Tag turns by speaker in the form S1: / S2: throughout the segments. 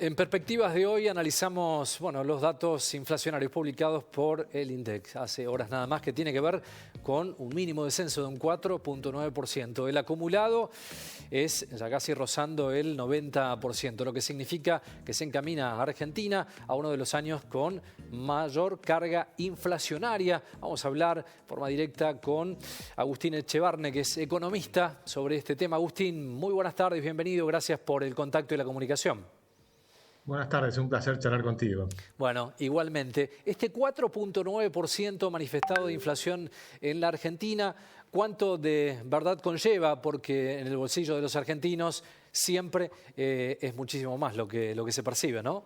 S1: En perspectivas de hoy analizamos los datos inflacionarios publicados por el INDEC hace horas nada más, que tiene que ver con un mínimo descenso de un 4,9%. El acumulado es ya casi rozando el 90%, lo que significa que se encamina a Argentina a uno de los años con mayor carga inflacionaria. Vamos a hablar de forma directa con Agustín Echevarne, que es economista, sobre este tema. Agustín, muy buenas tardes, bienvenido, gracias por el contacto y la comunicación.
S2: Buenas tardes, un placer charlar contigo.
S1: Bueno, igualmente, este 4,9% manifestado de inflación en la Argentina, ¿cuánto de verdad conlleva? Porque en el bolsillo de los argentinos siempre es muchísimo más lo que se percibe, ¿no?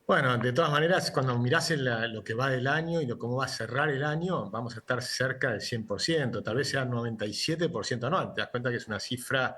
S2: Bueno, de todas maneras, cuando mirás lo que va del año y cómo va a cerrar el año, vamos a estar cerca del 100%, tal vez sea 97% anual. Te das cuenta que es una cifra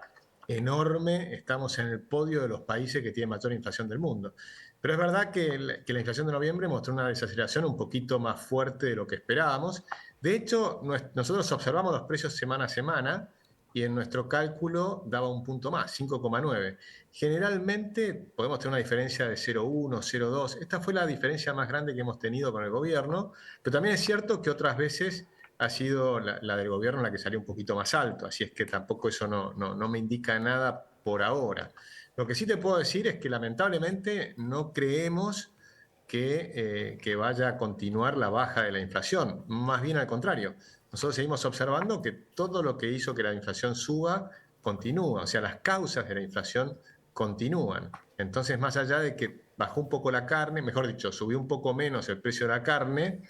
S2: enorme, estamos en el podio de los países que tienen mayor inflación del mundo. Pero es verdad que la inflación de noviembre mostró una desaceleración un poquito más fuerte de lo que esperábamos. De hecho, nosotros observamos los precios semana a semana y en nuestro cálculo daba un punto más, 5,9. Generalmente podemos tener una diferencia de 0,1, 0,2. Esta fue la diferencia más grande que hemos tenido con el gobierno, pero también es cierto que otras veces ha sido la del gobierno la que salió un poquito más alto, así es que tampoco eso no me indica nada por ahora. Lo que sí te puedo decir es que lamentablemente no creemos que vaya a continuar la baja de la inflación, más bien al contrario. Nosotros seguimos observando que todo lo que hizo que la inflación suba continúa, o sea, las causas de la inflación continúan. Entonces, más allá de que bajó un poco la carne, mejor dicho, subió un poco menos el precio de la carne,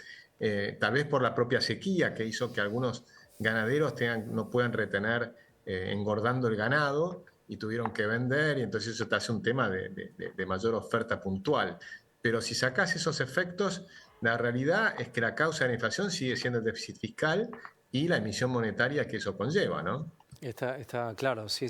S2: tal vez por la propia sequía que hizo que algunos ganaderos no puedan retener engordando el ganado y tuvieron que vender, y entonces eso te hace un tema de mayor oferta puntual. Pero si sacás esos efectos, la realidad es que la causa de la inflación sigue siendo el déficit fiscal y la emisión monetaria que eso conlleva, ¿no?
S1: Está claro, sí,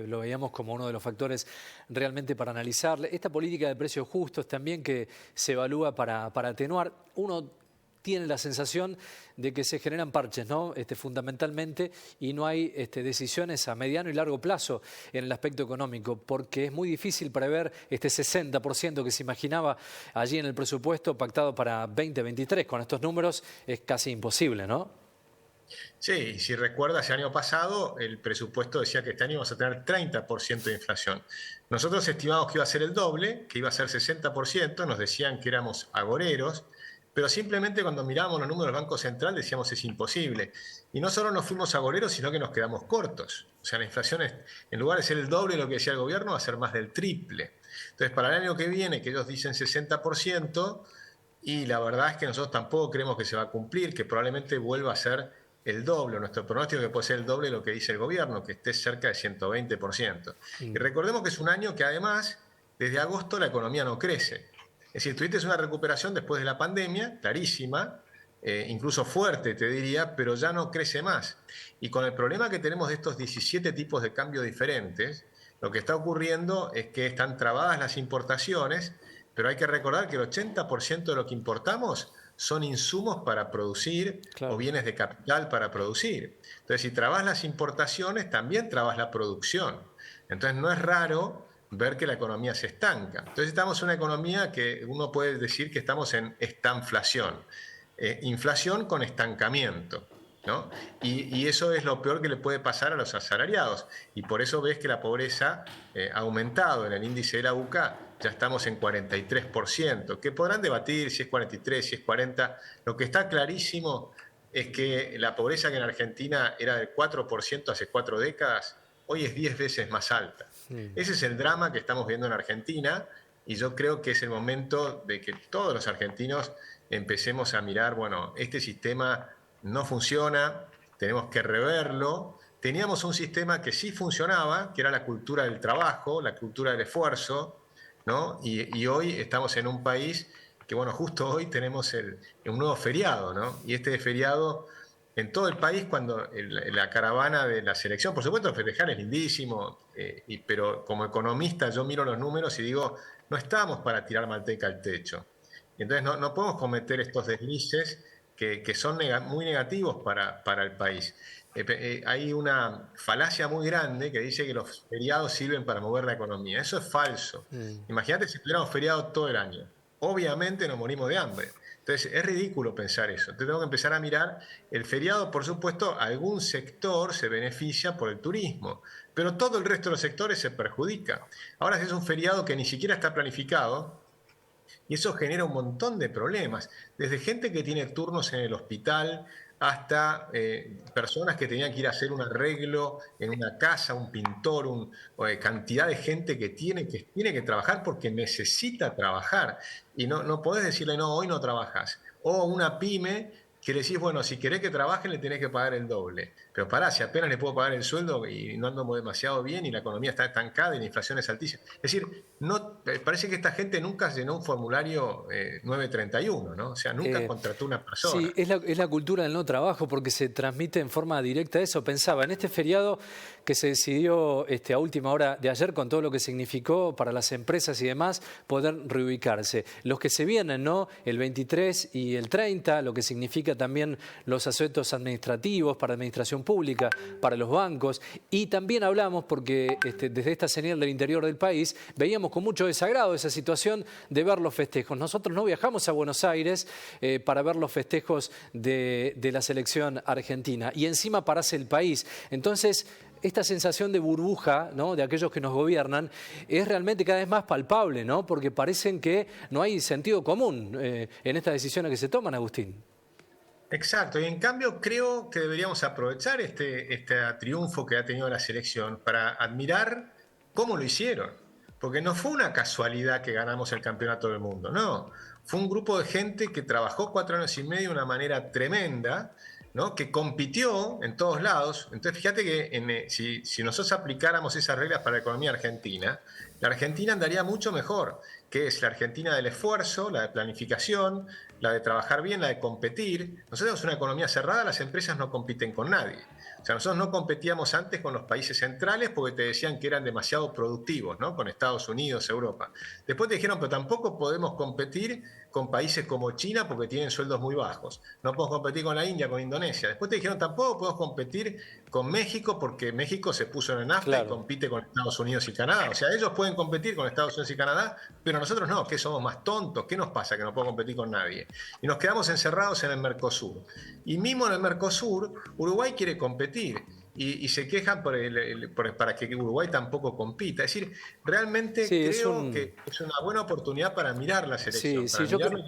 S1: lo veíamos como uno de los factores realmente para analizar. Esta política de precios justos también que se evalúa para atenuar. Uno tiene la sensación de que se generan parches, ¿no? Fundamentalmente, y no hay decisiones a mediano y largo plazo en el aspecto económico, porque es muy difícil prever este 60% que se imaginaba allí en el presupuesto pactado para 2023. Con estos números es casi imposible, ¿no?
S2: Sí, si recuerdas, el año pasado el presupuesto decía que este año íbamos a tener 30% de inflación. Nosotros estimamos que iba a ser el doble, que iba a ser 60%, nos decían que éramos agoreros, pero simplemente cuando mirábamos los números del Banco Central decíamos es imposible. Y no solo nos fuimos agoreros, sino que nos quedamos cortos. O sea, la inflación, en lugar de ser el doble de lo que decía el gobierno, va a ser más del triple. Entonces, para el año que viene, que ellos dicen 60%, y la verdad es que nosotros tampoco creemos que se va a cumplir, que probablemente vuelva a ser el doble. Nuestro pronóstico es que puede ser el doble de lo que dice el gobierno, que esté cerca de 120%. Y recordemos que es un año que además, desde agosto, la economía no crece. Es decir, tuviste una recuperación después de la pandemia, clarísima, incluso fuerte, te diría, pero ya no crece más. Y con el problema que tenemos de estos 17 tipos de cambio diferentes, lo que está ocurriendo es que están trabadas las importaciones, pero hay que recordar que el 80% de lo que importamos son insumos para producir, claro, o bienes de capital para producir. Entonces, si trabas las importaciones, también trabas la producción. Entonces, no es raro ver que la economía se estanca. Entonces estamos en una economía que uno puede decir que estamos en estanflación, inflación con estancamiento, ¿no? Y eso es lo peor que le puede pasar a los asalariados. Y por eso ves que la pobreza ha aumentado. En el índice de la UCA ya estamos en 43%, que podrán debatir si es 43, si es 40. Lo que está clarísimo es que la pobreza que en Argentina era del 4% hace 4 décadas, hoy es 10 veces más alta. Ese es el drama que estamos viendo en Argentina, y yo creo que es el momento de que todos los argentinos empecemos a mirar, bueno, este sistema no funciona, tenemos que reverlo. Teníamos un sistema que sí funcionaba, que era la cultura del trabajo, la cultura del esfuerzo, ¿no? Y hoy estamos en un país que, bueno, justo hoy tenemos un nuevo feriado, ¿no? Y este feriado en todo el país, cuando la caravana de la selección, por supuesto festejar es lindísimo, pero como economista yo miro los números y digo, no estamos para tirar manteca al techo. Entonces no podemos cometer estos deslices que son muy negativos para el país. hay una falacia muy grande que dice que los feriados sirven para mover la economía. Eso es falso. Imagínate si tuviéramos feriado todo el año. Obviamente nos morimos de hambre. Entonces es ridículo pensar eso. Entonces tengo que empezar a mirar el feriado, por supuesto, algún sector se beneficia por el turismo, pero todo el resto de los sectores se perjudica. Ahora si es un feriado que ni siquiera está planificado, y eso genera un montón de problemas, desde gente que tiene turnos en el hospital hasta personas que tenían que ir a hacer un arreglo en una casa, un pintor, cantidad de gente que tiene que trabajar porque necesita trabajar. Y no podés decirle, no, hoy no trabajas. O una pyme que le decís, bueno, si querés que trabajen le tenés que pagar el doble. Pero pará, si apenas le puedo pagar el sueldo y no ando demasiado bien y la economía está estancada y la inflación es altísima. Es decir, parece que esta gente nunca llenó un formulario 931, ¿no? O sea, nunca contrató una persona.
S1: Sí, es la cultura del no trabajo porque se transmite en forma directa eso. Pensaba, en este feriado que se decidió a última hora de ayer con todo lo que significó para las empresas y demás poder reubicarse. Los que se vienen, ¿no? El 23 y el 30, lo que significa también los asuetos administrativos para administración pública, para los bancos. Y también hablamos, porque desde esta señal del interior del país, veíamos con mucho desagrado esa situación de ver los festejos. Nosotros no viajamos a Buenos Aires para ver los festejos de la selección argentina. Y encima parase el país. Entonces, esta sensación de burbuja, ¿no?, de aquellos que nos gobiernan es realmente cada vez más palpable, ¿no? Porque parecen que no hay sentido común en estas decisiones que se toman, Agustín.
S2: Exacto, y en cambio creo que deberíamos aprovechar este triunfo que ha tenido la selección para admirar cómo lo hicieron. Porque no fue una casualidad que ganamos el campeonato del mundo, no. Fue un grupo de gente que trabajó 4 años y medio de una manera tremenda, ¿no?, que compitió en todos lados. Entonces fíjate que si nosotros aplicáramos esas reglas para la economía argentina, la Argentina andaría mucho mejor, que es la Argentina del esfuerzo, la de planificación, la de trabajar bien, la de competir. Nosotros tenemos una economía cerrada, las empresas no compiten con nadie. O sea, nosotros no competíamos antes con los países centrales porque te decían que eran demasiado productivos, ¿no?, con Estados Unidos, Europa. Después te dijeron, pero tampoco podemos competir con países como China porque tienen sueldos muy bajos. No podemos competir con la India, con Indonesia. Después te dijeron, tampoco podemos competir con México porque México se puso en el NAFTA, claro, y compite con Estados Unidos y Canadá. O sea, ellos pueden competir con Estados Unidos y Canadá, pero nosotros no, que somos más tontos. ¿Qué nos pasa que no podemos competir con nadie? Y nos quedamos encerrados en el Mercosur. Y mismo en el Mercosur, Uruguay quiere competir. Y se quejan para que Uruguay tampoco compita. Es decir, realmente sí, creo que es una buena oportunidad para mirar la selección.
S1: Sí, yo creo,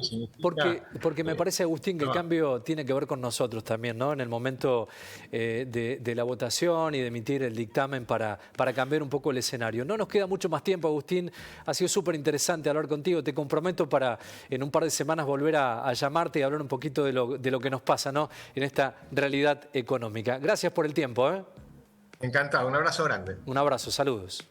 S1: porque me parece, Agustín, que el cambio tiene que ver con nosotros también, ¿no? En el momento de la votación y de emitir el dictamen para cambiar un poco el escenario. No nos queda mucho más tiempo, Agustín. Ha sido súper interesante hablar contigo. Te comprometo para en un par de semanas volver a llamarte y hablar un poquito de lo que nos pasa, ¿no?, en esta realidad económica. Gracias por el tiempo, ¿eh?
S2: Encantado, un abrazo grande.
S1: Un abrazo, saludos.